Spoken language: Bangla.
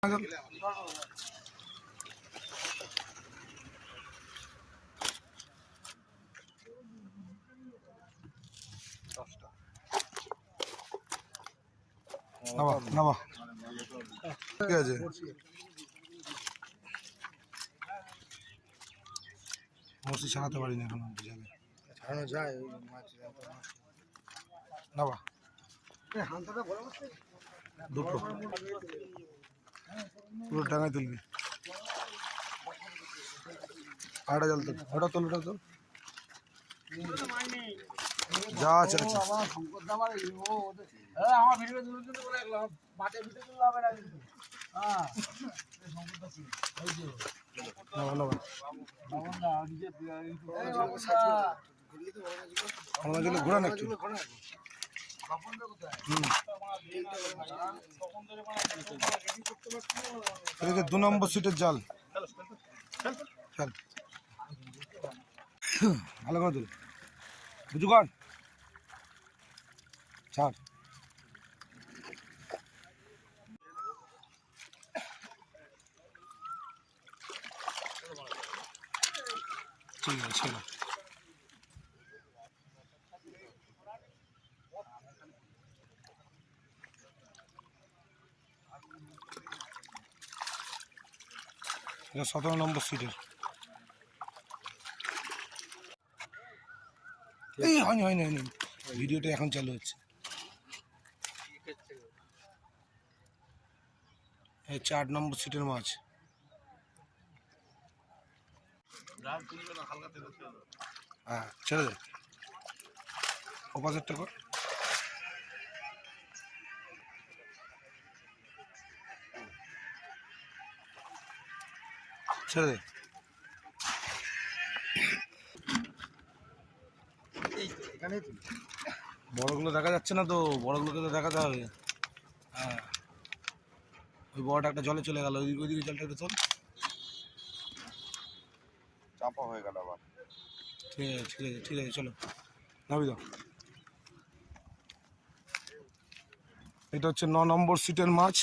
ঠিক আছে, মসি ছাড়াতে পারি না এখন ছাড়ানো যায় ওই মাছ নাবা দুটো পুরো ডাঙায় তুলবি। আটা জল তোল, ওটা তোল, ওটা তোল, যা আছে আছে। ঘোরা না একটু। এটা 2 নম্বর সিটের জাল, ভালো করে তুল, বুঝু কর, ছাড়। ঠিক আছে, ছিল এটা 17 নম্বর সিটের। এই হয়নি হয়নি হয়নি, ভিডিওটা এখন চালু হচ্ছে। এই 4 নম্বর সিটের মাছ। হ্যাঁ, ছেড়ে দে, অপোজিটটা কর। ছেড়ে দে, বড়গুলো দেখা যাচ্ছে না তো, বড়গুলোকে তো দেখাতে হবে। হ্যাঁ, ওই বড়টা একটা জলে চলে গেল, ওইদিকে জলটা একটু তোল, চাপা হয়ে গেল আবার। ঠিক আছে ঠিক আছে ঠিক আছে, চলো নাবি দাও। এটা হচ্ছে 9 নম্বর সিটের মাছ।